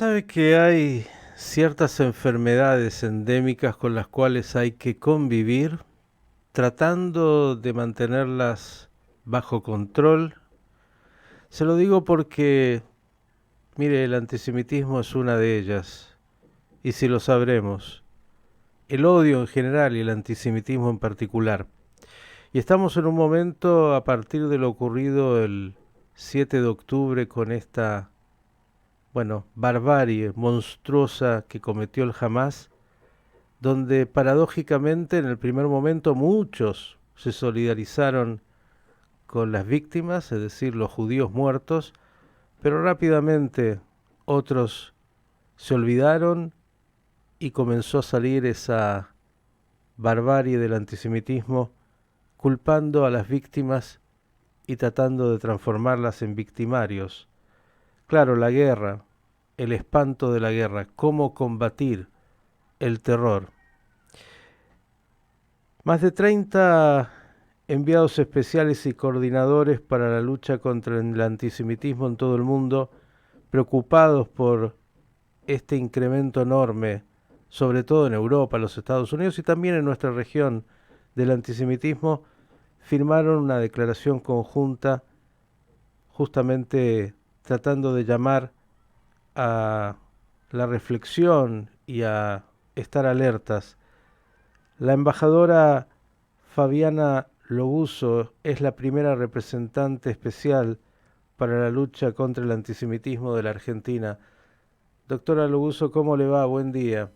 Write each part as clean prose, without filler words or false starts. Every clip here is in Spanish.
sabe que hay ciertas enfermedades endémicas con las cuales hay que convivir tratando de mantenerlas bajo control. Se lo digo porque, mire, el antisemitismo es una de ellas, y si lo sabremos, el odio en general y el antisemitismo en particular. Y estamos en un momento a partir de lo ocurrido el 7 de octubre con esta, bueno, barbarie monstruosa que cometió el Hamas, donde paradójicamente en el primer momento muchos se solidarizaron con las víctimas, es decir, los judíos muertos, pero rápidamente otros se olvidaron y comenzó a salir esa barbarie del antisemitismo, culpando a las víctimas y tratando de transformarlas en victimarios. Claro, la guerra, el espanto de la guerra, cómo combatir el terror. Más de 30 enviados especiales y coordinadores para la lucha contra el antisemitismo en todo el mundo, preocupados por este incremento enorme, sobre todo en Europa, los Estados Unidos y también en nuestra región del antisemitismo, firmaron una declaración conjunta justamente tratando de llamar a la reflexión y a estar alertas. La embajadora Fabiana Loguso es la primera representante especial para la lucha contra el antisemitismo de la Argentina. Doctora Loguso, ¿cómo le va? Buen día.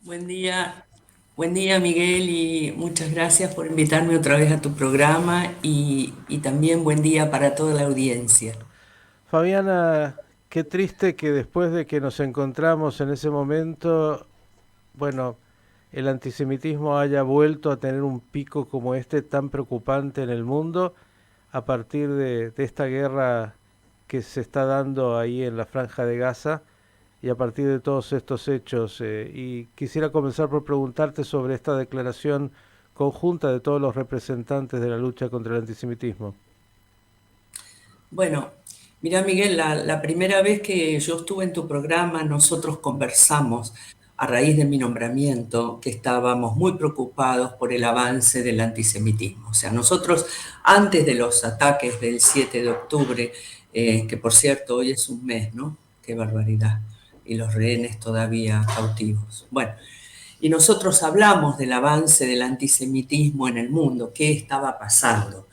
Buen día Miguel y muchas gracias por invitarme otra vez a tu programa y también buen día para toda la audiencia. Fabiana, qué triste que después de que nos encontramos en ese momento, bueno, el antisemitismo haya vuelto a tener un pico como este tan preocupante en el mundo a partir de esta guerra que se está dando ahí en la Franja de Gaza y a partir de todos estos hechos. Y quisiera comenzar por preguntarte sobre esta declaración conjunta de todos los representantes de la lucha contra el antisemitismo. Bueno, mira Miguel, la primera vez que yo estuve en tu programa, nosotros conversamos a raíz de mi nombramiento que estábamos muy preocupados por el avance del antisemitismo. O sea, nosotros antes de los ataques del 7 de octubre, que por cierto hoy es un mes, ¿no? Qué barbaridad. Y los rehenes todavía cautivos. Bueno, y nosotros hablamos del avance del antisemitismo en el mundo, qué estaba pasando.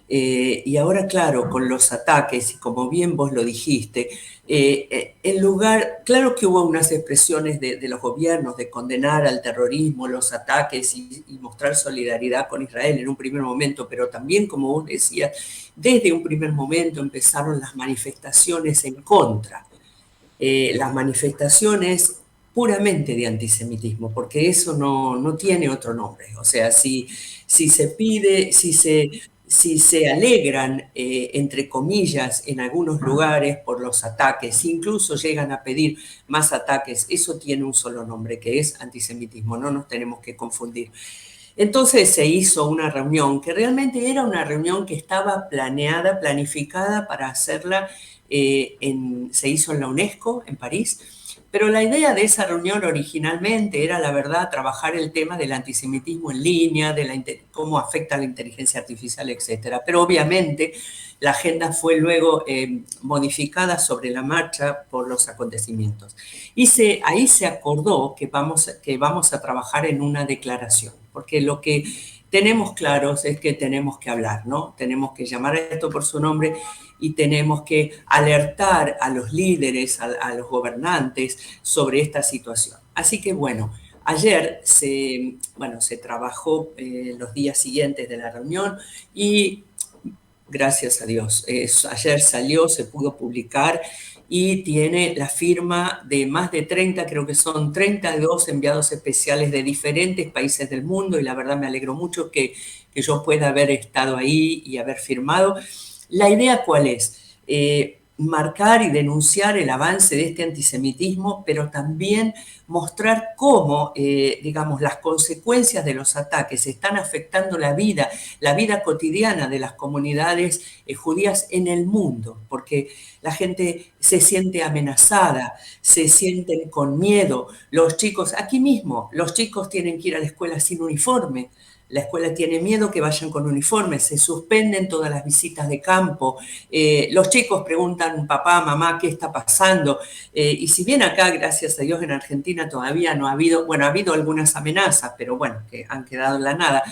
Y ahora, claro, con los ataques, y como bien vos lo dijiste, en lugar, claro que hubo unas expresiones de los gobiernos de condenar al terrorismo, los ataques y mostrar solidaridad con Israel en un primer momento, pero también, como vos decías, desde un primer momento empezaron las manifestaciones en contra, las manifestaciones puramente de antisemitismo, porque eso no tiene otro nombre. O sea, si se pide, si se alegran, entre comillas, en algunos lugares por los ataques, incluso llegan a pedir más ataques, eso tiene un solo nombre, que es antisemitismo, no nos tenemos que confundir. Entonces se hizo una reunión que realmente era una reunión que estaba planeada, planificada para hacerla, se hizo en la UNESCO, en París, pero la idea de esa reunión originalmente era, la verdad, trabajar el tema del antisemitismo en línea, cómo afecta la inteligencia artificial, etcétera. Pero obviamente la agenda fue luego modificada sobre la marcha por los acontecimientos. Ahí se acordó que vamos a trabajar en una declaración, porque lo que tenemos claros es que tenemos que hablar, ¿no? Tenemos que llamar a esto por su nombre y tenemos que alertar a los líderes, a los gobernantes sobre esta situación. Así que bueno, ayer se trabajó, los días siguientes de la reunión y gracias a Dios, ayer salió, se pudo publicar y tiene la firma de más de 30, creo que son 32 enviados especiales de diferentes países del mundo y la verdad me alegro mucho que yo pueda haber estado ahí y haber firmado. ¿La idea cuál es? marcar y denunciar el avance de este antisemitismo, pero también mostrar cómo, digamos, las consecuencias de los ataques están afectando la vida cotidiana de las comunidades judías en el mundo, porque la gente se siente amenazada, se sienten con miedo. Los chicos, aquí mismo, los chicos tienen que ir a la escuela sin uniforme. La escuela tiene miedo que vayan con uniforme, se suspenden todas las visitas de campo, los chicos preguntan, papá, mamá, ¿qué está pasando? Y si bien acá, gracias a Dios, en Argentina todavía no ha habido, bueno, ha habido algunas amenazas, pero bueno, que han quedado en la nada,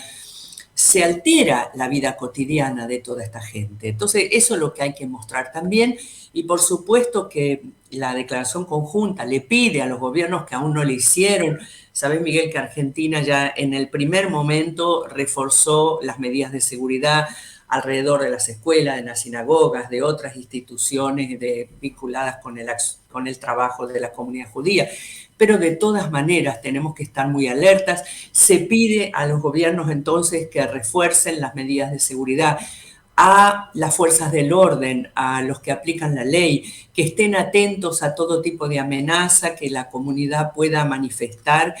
se altera la vida cotidiana de toda esta gente. Entonces, eso es lo que hay que mostrar también. Y por supuesto que la declaración conjunta le pide a los gobiernos que aún no le hicieron. Sabés, Miguel, que Argentina ya en el primer momento reforzó las medidas de seguridad alrededor de las escuelas, de las sinagogas, de otras instituciones vinculadas con el trabajo de la comunidad judía. Pero de todas maneras tenemos que estar muy alertas. Se pide a los gobiernos entonces que refuercen las medidas de seguridad, a las fuerzas del orden, a los que aplican la ley, que estén atentos a todo tipo de amenaza que la comunidad pueda manifestar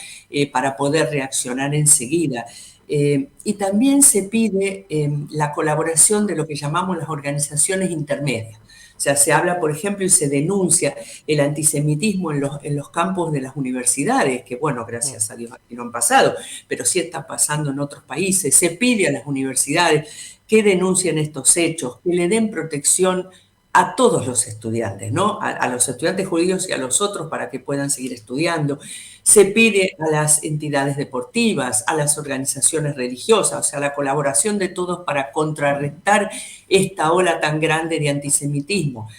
para poder reaccionar enseguida. Y también se pide la colaboración de lo que llamamos las organizaciones intermedias. O sea, se habla, por ejemplo, y se denuncia el antisemitismo en los campos de las universidades, que bueno, gracias a Dios aquí no han pasado, pero sí está pasando en otros países. Se pide a las universidades que denuncien estos hechos, que le den protección a todos los estudiantes, ¿no? A los estudiantes judíos y a los otros para que puedan seguir estudiando. Se pide a las entidades deportivas, a las organizaciones religiosas, o sea, la colaboración de todos para contrarrestar esta ola tan grande de antisemitismo.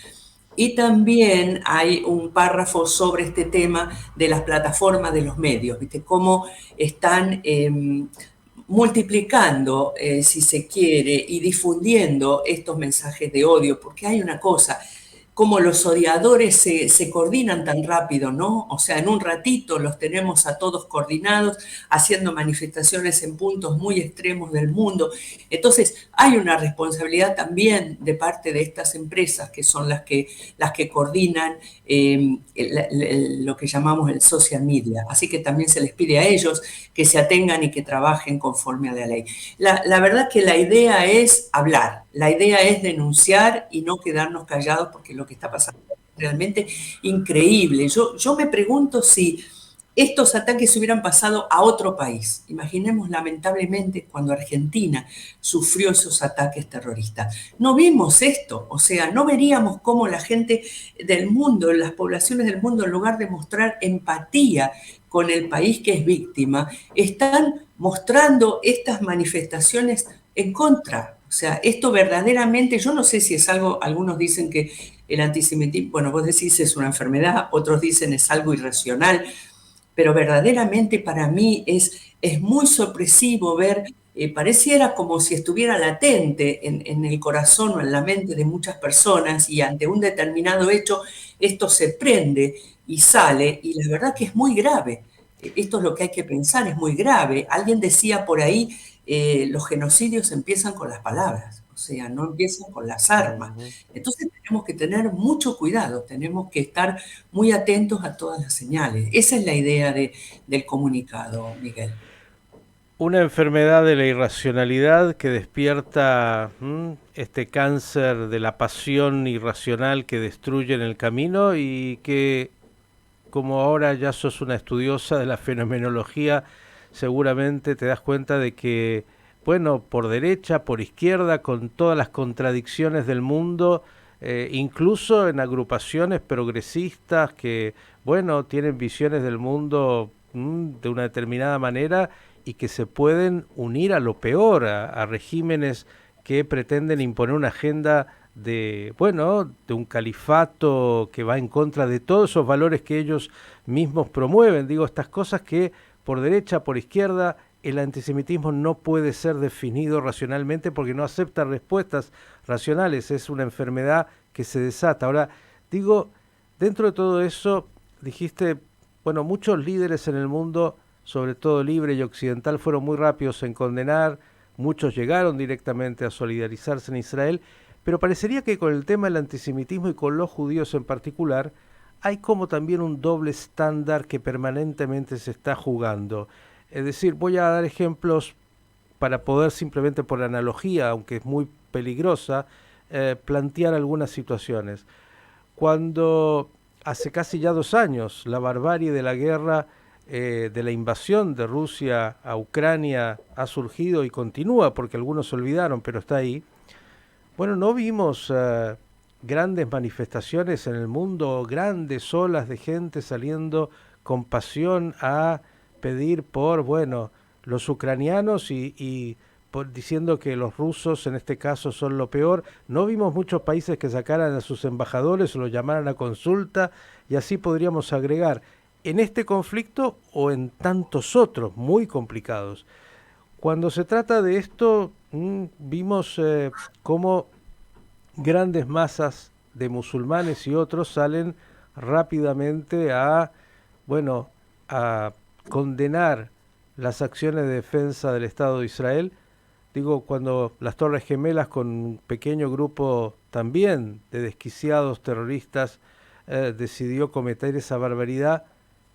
Y también hay un párrafo sobre este tema de las plataformas de los medios, ¿viste? Cómo están multiplicando, si se quiere, y difundiendo estos mensajes de odio, porque hay una cosa, como los odiadores se coordinan tan rápido, ¿no? O sea, en un ratito los tenemos a todos coordinados, haciendo manifestaciones en puntos muy extremos del mundo. Entonces, hay una responsabilidad también de parte de estas empresas, que son las que coordinan lo que llamamos el social media. Así que también se les pide a ellos que se atengan y que trabajen conforme a la ley. La verdad que la idea es hablar, la idea es denunciar y no quedarnos callados, porque lo que está pasando es realmente increíble. Yo me pregunto si estos ataques se hubieran pasado a otro país. Imaginemos lamentablemente cuando Argentina sufrió esos ataques terroristas. No vimos esto, o sea, no veríamos cómo la gente del mundo, las poblaciones del mundo, en lugar de mostrar empatía con el país que es víctima, están mostrando estas manifestaciones en contra. O sea, esto verdaderamente, yo no sé si es algo, algunos dicen que el antisemitismo, bueno, vos decís es una enfermedad, otros dicen es algo irracional, pero verdaderamente para mí es muy sorpresivo ver, pareciera como si estuviera latente en el corazón o en la mente de muchas personas, y ante un determinado hecho esto se prende y sale, y la verdad que es muy grave. Esto es lo que hay que pensar, es muy grave. Alguien decía por ahí, los genocidios empiezan con las palabras, o sea, no empiezan con las armas. Entonces tenemos que tener mucho cuidado, tenemos que estar muy atentos a todas las señales. Esa es la idea del comunicado, Miguel. Una enfermedad de la irracionalidad que despierta este cáncer de la pasión irracional que destruye en el camino, y que, como ahora ya sos una estudiosa de la fenomenología, seguramente te das cuenta de que, bueno, por derecha, por izquierda, con todas las contradicciones del mundo, incluso en agrupaciones progresistas que, bueno, tienen visiones del mundo de una determinada manera, y que se pueden unir a lo peor, a regímenes que pretenden imponer una agenda de, bueno, de un califato que va en contra de todos esos valores que ellos mismos promueven. Digo, estas cosas que por derecha, por izquierda, el antisemitismo no puede ser definido racionalmente porque no acepta respuestas racionales, es una enfermedad que se desata. Ahora, digo, dentro de todo eso, dijiste, bueno, muchos líderes en el mundo, sobre todo libre y occidental, fueron muy rápidos en condenar, muchos llegaron directamente a solidarizarse en Israel, Pero parecería que con el tema del antisemitismo y con los judíos en particular, hay como también un doble estándar que permanentemente se está jugando. Es decir, voy a dar ejemplos para poder simplemente por analogía, aunque es muy peligrosa, plantear algunas situaciones. Cuando hace casi ya 2 años la barbarie de la guerra, de la invasión de Rusia a Ucrania ha surgido y continúa, porque algunos se olvidaron, pero está ahí, bueno, no vimos grandes manifestaciones en el mundo, grandes olas de gente saliendo con pasión a pedir por, bueno, los ucranianos y diciendo que los rusos en este caso son lo peor. No vimos muchos países que sacaran a sus embajadores o los llamaran a consulta y así podríamos agregar en este conflicto o en tantos otros muy complicados. Cuando se trata de esto, vimos cómo grandes masas de musulmanes y otros salen rápidamente a, bueno, a condenar las acciones de defensa del Estado de Israel. Digo, cuando las Torres Gemelas con un pequeño grupo también de desquiciados terroristas decidió cometer esa barbaridad,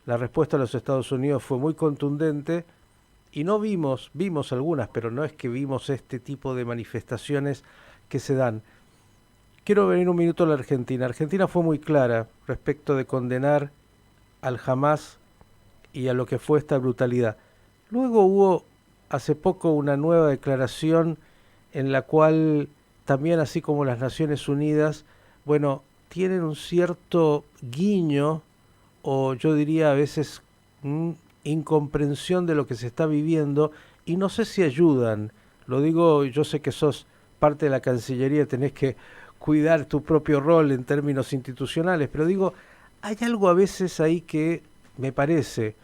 la respuesta de los Estados Unidos fue muy contundente y no vimos algunas, pero no es que vimos este tipo de manifestaciones que se dan. Quiero venir un minuto a la Argentina. Argentina fue muy clara respecto de condenar al Hamas y a lo que fue esta brutalidad. Luego hubo hace poco una nueva declaración en la cual también, así como las Naciones Unidas, bueno, tienen un cierto guiño o yo diría a veces incomprensión de lo que se está viviendo y no sé si ayudan. Lo digo, yo sé que sos parte de la Cancillería, tenés que cuidar tu propio rol en términos institucionales, pero digo, hay algo a veces ahí que me parece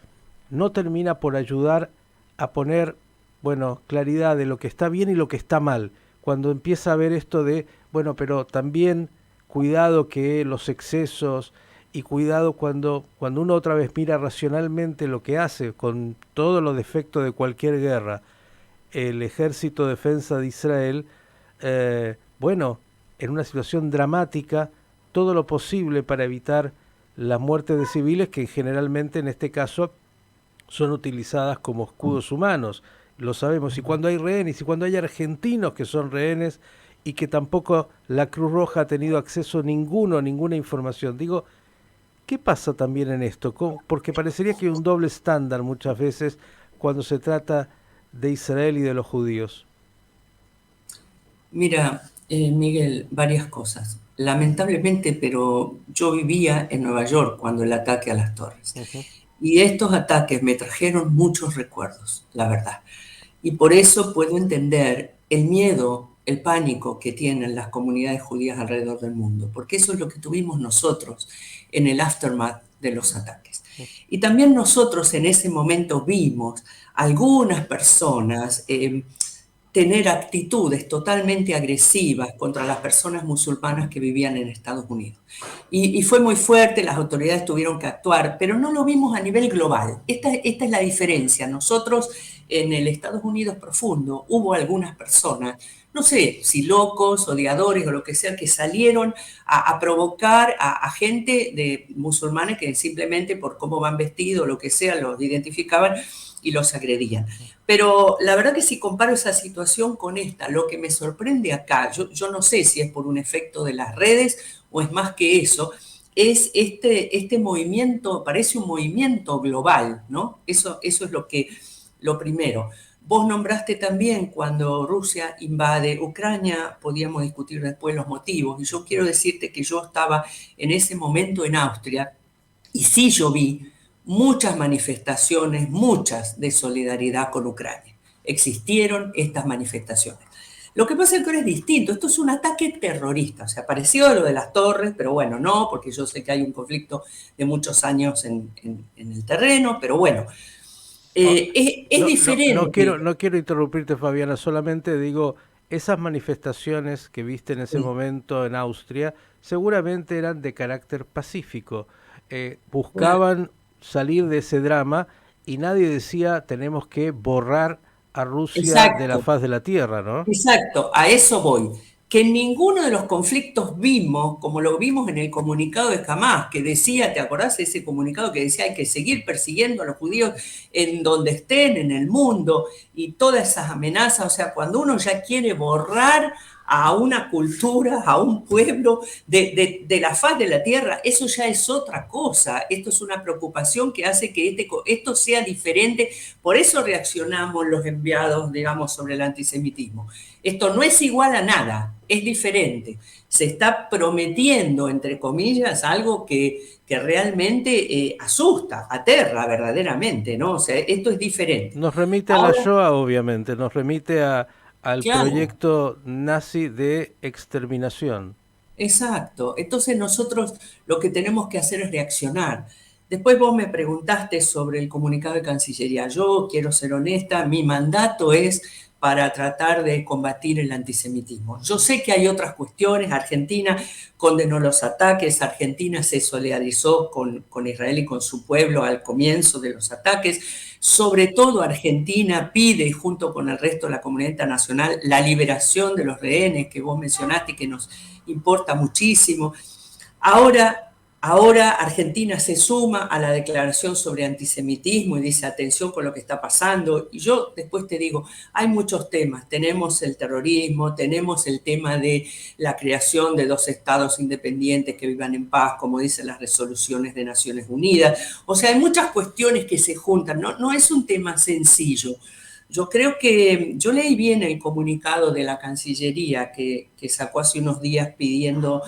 no termina por ayudar a poner, bueno, claridad de lo que está bien y lo que está mal. Cuando empieza a ver esto de, bueno, pero también cuidado que los excesos y cuidado cuando uno otra vez mira racionalmente lo que hace con todos los defectos de cualquier guerra, el ejército de defensa de Israel, bueno, en una situación dramática, todo lo posible para evitar las muertes de civiles que generalmente en este caso son utilizadas como escudos humanos, lo sabemos, y cuando hay rehenes, y cuando hay argentinos que son rehenes, y que tampoco la Cruz Roja ha tenido acceso ninguno a ninguna información. Digo, ¿qué pasa también en esto? Porque parecería que hay un doble estándar muchas veces cuando se trata de Israel y de los judíos. Mira, Miguel, varias cosas. Lamentablemente, pero yo vivía en Nueva York cuando el ataque a las torres. Ujú. Y estos ataques me trajeron muchos recuerdos, la verdad. Y por eso puedo entender el miedo, el pánico que tienen las comunidades judías alrededor del mundo, porque eso es lo que tuvimos nosotros en el aftermath de los ataques. Y también nosotros en ese momento vimos algunas personas tener actitudes totalmente agresivas contra las personas musulmanas que vivían en Estados Unidos. Y fue muy fuerte, las autoridades tuvieron que actuar, pero no lo vimos a nivel global. Esta es la diferencia. Nosotros en el Estados Unidos profundo hubo algunas personas, no sé si locos, odiadores o lo que sea, que salieron a provocar a gente de musulmanes que simplemente por cómo van vestidos o lo que sea los identificaban y los agredían. Pero la verdad que si comparo esa situación con esta, lo que me sorprende acá, yo no sé si es por un efecto de las redes o es más que eso, es este movimiento, parece un movimiento global, ¿no? Eso es lo primero. Vos nombraste también cuando Rusia invade Ucrania, podíamos discutir después los motivos, y yo quiero decirte que yo estaba en ese momento en Austria, y sí yo vi muchas manifestaciones, muchas de solidaridad con Ucrania. Existieron estas manifestaciones. Lo que pasa es que ahora es distinto, esto es un ataque terrorista, o sea, parecido a lo de las torres, pero bueno, no, porque yo sé que hay un conflicto de muchos años en el terreno, pero bueno, Oh, es diferente. no quiero interrumpirte, Fabiana, solamente digo, esas manifestaciones que viste en ese Sí. momento en Austria seguramente eran de carácter pacífico. Bueno, Buscaban salir de ese drama y nadie decía tenemos que borrar a Rusia de la exacto. faz de la tierra, ¿no? Exacto, a eso voy. que en ninguno de los conflictos vimos, como lo vimos en el comunicado de Hamas, que decía, ¿te acordás de ese comunicado que decía hay que seguir persiguiendo a los judíos en donde estén, en el mundo, y todas esas amenazas? O sea, cuando uno ya quiere borrar a una cultura, a un pueblo de la faz de la tierra, eso ya es otra cosa. Esto es una preocupación que hace que esto sea diferente. Por eso reaccionamos los enviados, digamos, sobre el antisemitismo. Esto no es igual a nada, es diferente. Se está prometiendo, entre comillas, algo que realmente asusta, aterra verdaderamente, ¿no? O sea, esto es diferente. Nos remite a la Ahora, Shoah, obviamente, nos remite al claro, proyecto nazi de exterminación. exacto. Entonces nosotros lo que tenemos que hacer es reaccionar. Después vos me preguntaste sobre el comunicado de Cancillería. Yo quiero ser honesta, mi mandato es para tratar de combatir el antisemitismo. Yo sé que hay otras cuestiones. Argentina condenó los ataques, Argentina se solidarizó con Israel y con su pueblo al comienzo de los ataques. Sobre todo Argentina pide, junto con el resto de la comunidad internacional, la liberación de los rehenes que vos mencionaste, que nos importa muchísimo. Ahora, ahora Argentina se suma a la declaración sobre antisemitismo y dice atención con lo que está pasando. Y yo después te digo, hay muchos temas. Tenemos el terrorismo, tenemos el tema de la creación de dos estados independientes que vivan en paz, como dicen las resoluciones de Naciones Unidas. O sea, hay muchas cuestiones que se juntan. No es un tema sencillo. Yo creo que yo leí bien el comunicado de la Cancillería que sacó hace unos días pidiendo,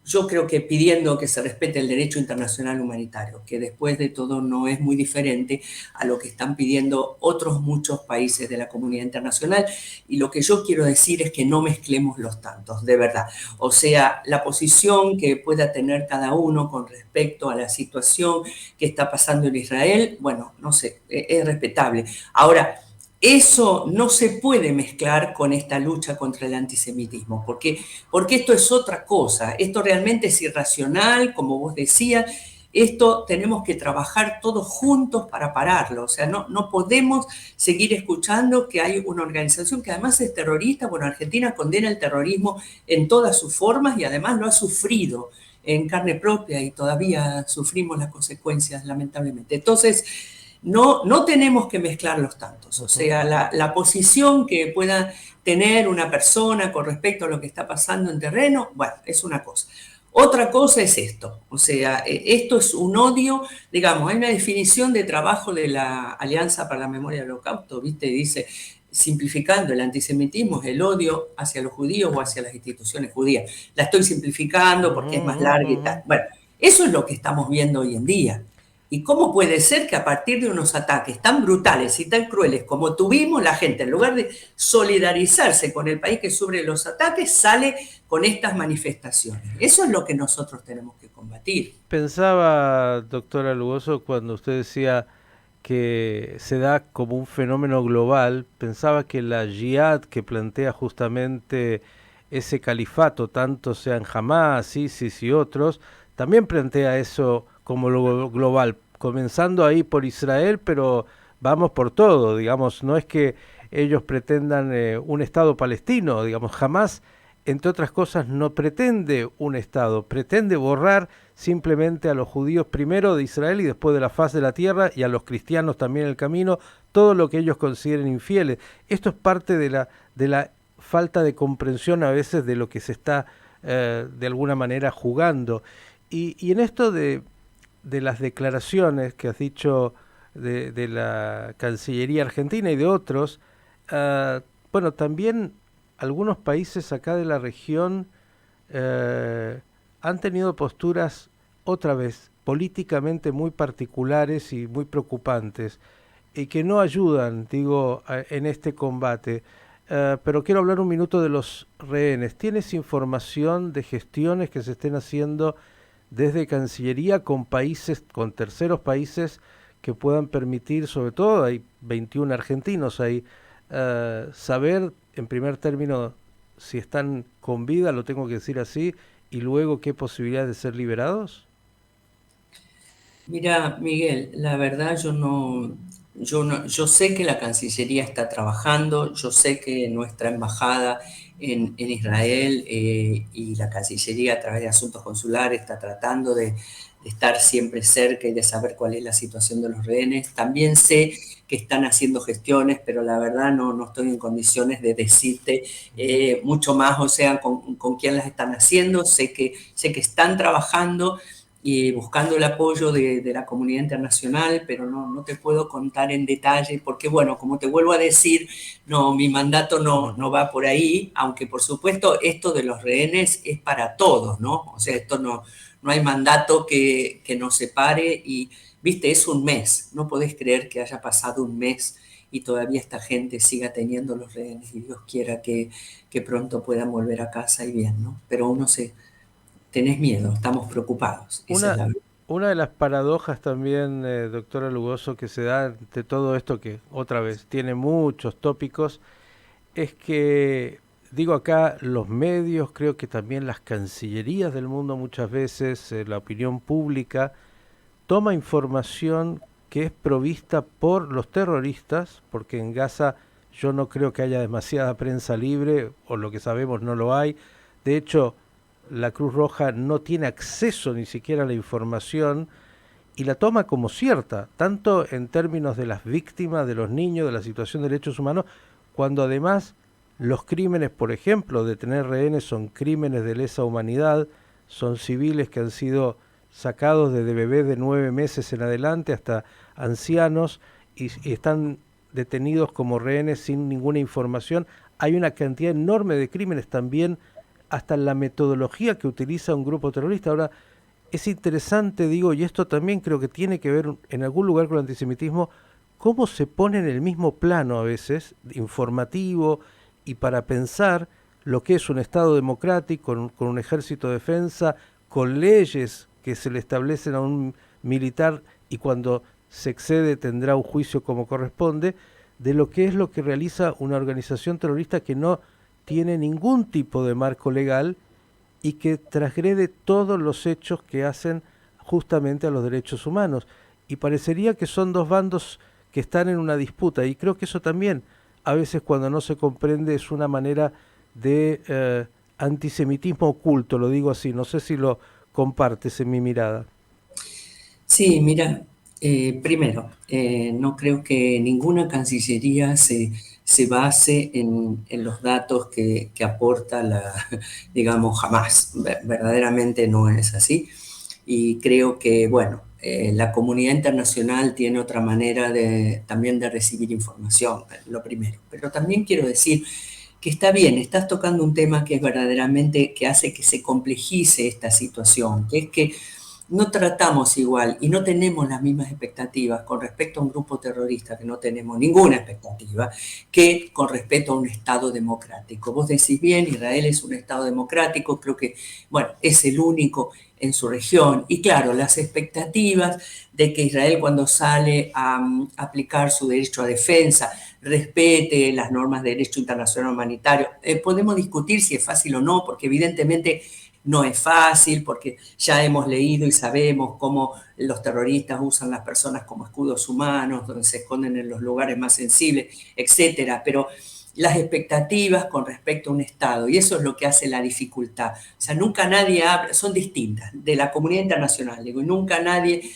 yo creo que pidiendo que se respete el derecho internacional humanitario, que después de todo no es muy diferente a lo que están pidiendo otros muchos países de la comunidad internacional. Y lo que yo quiero decir es que no mezclemos los tantos, de verdad. O sea, la posición que pueda tener cada uno con respecto a la situación que está pasando en Israel, bueno, no sé, es respetable. Ahora, eso no se puede mezclar con esta lucha contra el antisemitismo, porque esto es otra cosa, esto realmente es irracional, como vos decías, esto tenemos que trabajar todos juntos para pararlo, o sea, no podemos seguir escuchando que hay una organización que además es terrorista. Bueno, Argentina condena el terrorismo en todas sus formas y además lo ha sufrido en carne propia y todavía sufrimos las consecuencias, lamentablemente. Entonces, no tenemos que mezclar los tantos, o Ujú. sea, la posición que pueda tener una persona con respecto a lo que está pasando en terreno, bueno, es una cosa. Otra cosa es esto, o sea, esto es un odio, digamos, hay una definición de trabajo de la Alianza para la Memoria del Holocausto, ¿viste? Dice, simplificando, el antisemitismo es el odio hacia los judíos o hacia las instituciones judías. La estoy simplificando Ujú, porque es más ujú, larga y ujú. tal. Bueno, eso es lo que estamos viendo hoy en día. ¿Y cómo puede ser que a partir de unos ataques tan brutales y tan crueles como tuvimos, la gente, en lugar de solidarizarse con el país que sufre los ataques, sale con estas manifestaciones? Eso es lo que nosotros tenemos que combatir. Pensaba, doctora Lugoso, cuando usted decía que se da como un fenómeno global, pensaba que la yihad que plantea justamente ese califato, tanto sean Hamas, ISIS y otros, también plantea eso como lo global, comenzando ahí por Israel, pero vamos por todo, digamos, no es que ellos pretendan un Estado palestino, digamos, jamás, entre otras cosas, no pretende un Estado, pretende borrar simplemente a los judíos primero de Israel y después de la faz de la tierra, y a los cristianos también en el camino, todo lo que ellos consideren infieles. Esto es parte de la falta de comprensión a veces de lo que se está de alguna manera jugando. Y en esto de las declaraciones que has dicho de la Cancillería Argentina y de otros, bueno, también algunos países acá de la región eh, han tenido posturas otra vez políticamente muy particulares y muy preocupantes y que no ayudan, digo, en este combate. Pero quiero hablar un minuto de los rehenes. ¿Tienes información de gestiones que se estén haciendo desde Cancillería con países, con terceros países que puedan permitir, sobre todo hay 21 argentinos ahí, saber en primer término si están con vida, lo tengo que decir así, y luego qué posibilidades de ser liberados? Mira, Miguel, la verdad yo Yo sé que la Cancillería está trabajando, yo sé que nuestra embajada en Israel y la Cancillería a través de asuntos consulares está tratando de estar siempre cerca y de saber cuál es la situación de los rehenes. También sé que están haciendo gestiones, pero la verdad no estoy en condiciones de decirte mucho más, o sea, con quién las están haciendo. Sé que están trabajando y buscando el apoyo de la comunidad internacional, pero no te puedo contar en detalle, porque bueno, como te vuelvo a decir, no, mi mandato no va por ahí, aunque por supuesto esto de los rehenes es para todos, ¿no? O sea, esto no hay mandato que nos separe y, viste, es un mes, no podés creer que haya pasado un mes y todavía esta gente siga teniendo los rehenes y Dios quiera que pronto puedan volver a casa y bien, ¿no? Pero uno se, tenés miedo, estamos preocupados, esa es Una, la verdad. una de las paradojas también, doctora Lugoso, que se da ante todo esto que otra vez tiene muchos tópicos, es que, digo acá, los medios, creo que también las cancillerías del mundo muchas veces, la opinión pública, toma información que es provista por los terroristas, porque en Gaza yo no creo que haya demasiada prensa libre, o lo que sabemos no lo hay. De hecho, la Cruz Roja no tiene acceso ni siquiera a la información y la toma como cierta, tanto en términos de las víctimas, de los niños, de la situación de derechos humanos, cuando además los crímenes, por ejemplo, de tener rehenes son crímenes de lesa humanidad, son civiles que han sido sacados desde bebés de 9 meses en adelante hasta ancianos y están detenidos como rehenes sin ninguna información. Hay una cantidad enorme de crímenes también, hasta en la metodología que utiliza un grupo terrorista. Ahora, es interesante, digo, y esto también creo que tiene que ver en algún lugar con el antisemitismo, cómo se pone en el mismo plano a veces, informativo, y para pensar lo que es un Estado democrático, con un ejército de defensa, con leyes que se le establecen a un militar y cuando se excede tendrá un juicio como corresponde, de lo que es lo que realiza una organización terrorista que no tiene ningún tipo de marco legal y que transgrede todos los hechos que hacen justamente a los derechos humanos. Y parecería que son dos bandos que están en una disputa y creo que eso también a veces cuando no se comprende es una manera de antisemitismo oculto, lo digo así, no sé si lo compartes en mi mirada. Sí, mira, primero, no creo que ninguna cancillería se base en los datos que aporta la, digamos, jamás. Verdaderamente no es así. Y creo que, bueno, la comunidad internacional tiene otra manera también de recibir información, lo primero. Pero también quiero decir que está bien, estás tocando un tema que es verdaderamente, que hace que se complejice esta situación, que es que no tratamos igual y no tenemos las mismas expectativas con respecto a un grupo terrorista, que no tenemos ninguna expectativa, que con respecto a un Estado democrático. Vos decís bien, Israel es un Estado democrático, creo que, bueno, es el único en su región. Y claro, las expectativas de que Israel cuando sale a aplicar su derecho a defensa, respete las normas de derecho internacional humanitario, podemos discutir si es fácil o no, porque evidentemente no es fácil porque ya hemos leído y sabemos cómo los terroristas usan las personas como escudos humanos, donde se esconden en los lugares más sensibles, etcétera. Pero las expectativas con respecto a un Estado, y eso es lo que hace la dificultad. O sea, nunca nadie habla, son distintas de la comunidad internacional, digo, y nunca nadie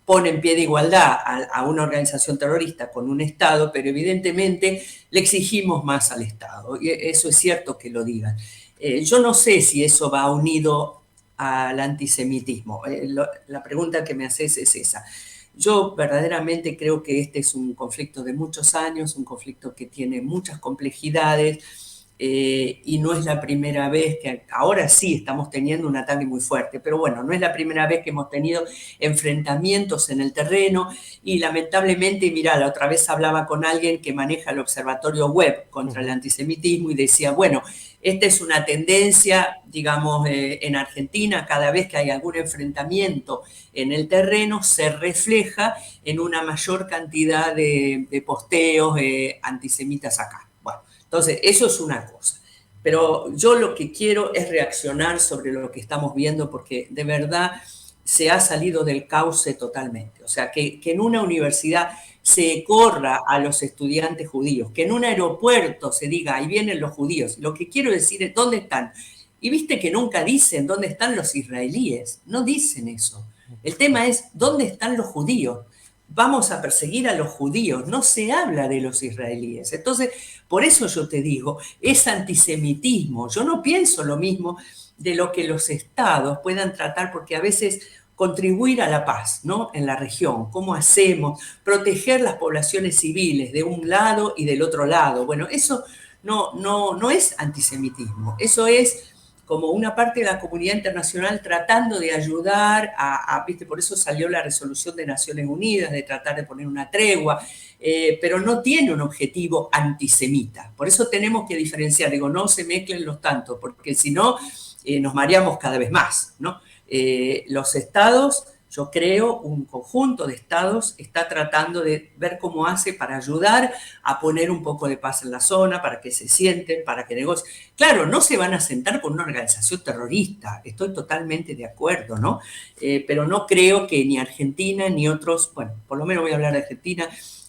pone en pie de igualdad a una organización terrorista con un Estado, pero evidentemente le exigimos más al Estado, y eso es cierto que lo digan. Yo no sé si eso va unido al antisemitismo. La pregunta que me haces es esa. Yo verdaderamente creo que este es un conflicto de muchos años, un conflicto que tiene muchas complejidades y no es la primera vez que, ahora sí estamos teniendo un ataque muy fuerte, pero bueno, no es la primera vez que hemos tenido enfrentamientos en el terreno y lamentablemente, mira, la otra vez hablaba con alguien que maneja el observatorio web contra el Ujú. antisemitismo y decía, bueno, esta es una tendencia, digamos, en Argentina, cada vez que hay algún enfrentamiento en el terreno, se refleja en una mayor cantidad de posteos antisemitas acá. Bueno, entonces, eso es una cosa. Pero yo lo que quiero es reaccionar sobre lo que estamos viendo, porque de verdad se ha salido del cauce totalmente. O sea, que en una universidad se corra a los estudiantes judíos, que en un aeropuerto se diga, ahí vienen los judíos. Lo que quiero decir es, ¿dónde están? Y viste que nunca dicen dónde están los israelíes, no dicen eso. El tema es, ¿dónde están los judíos? Vamos a perseguir a los judíos, no se habla de los israelíes. Entonces, por eso yo te digo, es antisemitismo. Yo no pienso lo mismo de lo que los estados puedan tratar, porque a veces contribuir a la paz, ¿no? En la región, ¿cómo hacemos? Proteger las poblaciones civiles de un lado y del otro lado. Bueno, eso no es antisemitismo, eso es como una parte de la comunidad internacional tratando de ayudar ¿viste? Por eso salió la resolución de Naciones Unidas, de tratar de poner una tregua, pero no tiene un objetivo antisemita. Por eso tenemos que diferenciar, digo, no se mezclen los tantos, porque si no, nos mareamos cada vez más, ¿no? Los estados, yo creo, un conjunto de estados está tratando de ver cómo hace para ayudar a poner un poco de paz en la zona, para que se sienten, para que negocien. Claro, no se van a sentar con una organización terrorista, estoy totalmente de acuerdo, ¿no? Pero no creo que ni Argentina ni otros, bueno, por lo menos voy a hablar de Argentina,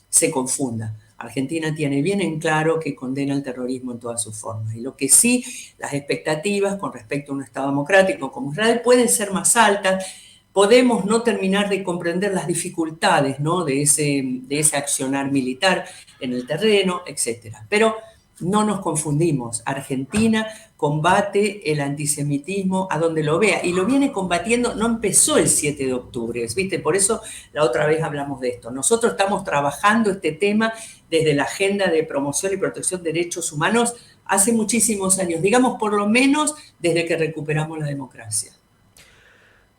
se confunda. Argentina tiene bien en claro que condena el terrorismo en todas sus formas. Y lo que sí, las expectativas con respecto a un Estado democrático como Israel pueden ser más altas. Podemos no terminar de comprender las dificultades, ¿no? de ese accionar militar en el terreno, etc. Pero no nos confundimos. Argentina combate el antisemitismo a donde lo vea y lo viene combatiendo, no empezó el 7 de octubre, ¿viste? Por eso la otra vez hablamos de esto. Nosotros estamos trabajando este tema desde la agenda de promoción y protección de derechos humanos hace muchísimos años, digamos por lo menos desde que recuperamos la democracia.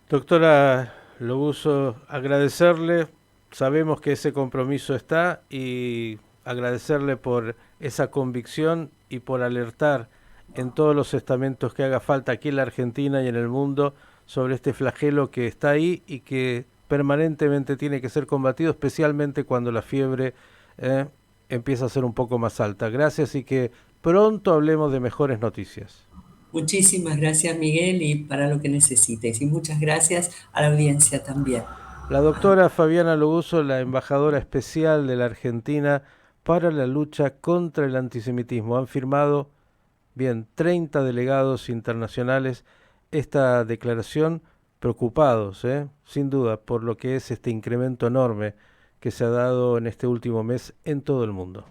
Doctora Lobuso, agradecerle, sabemos que ese compromiso está y agradecerle por esa convicción y por alertar en todos los estamentos que haga falta aquí en la Argentina y en el mundo sobre este flagelo que está ahí y que permanentemente tiene que ser combatido, especialmente cuando la fiebre empieza a ser un poco más alta. Gracias y que pronto hablemos de mejores noticias. Muchísimas gracias, Miguel, y para lo que necesites. Y muchas gracias a la audiencia también. La doctora Fabiana Lobuso, la embajadora especial de la Argentina para la lucha contra el antisemitismo. Han firmado, bien, 30 delegados internacionales esta declaración, preocupados, sin duda, por lo que es este incremento enorme que se ha dado en este último mes en todo el mundo.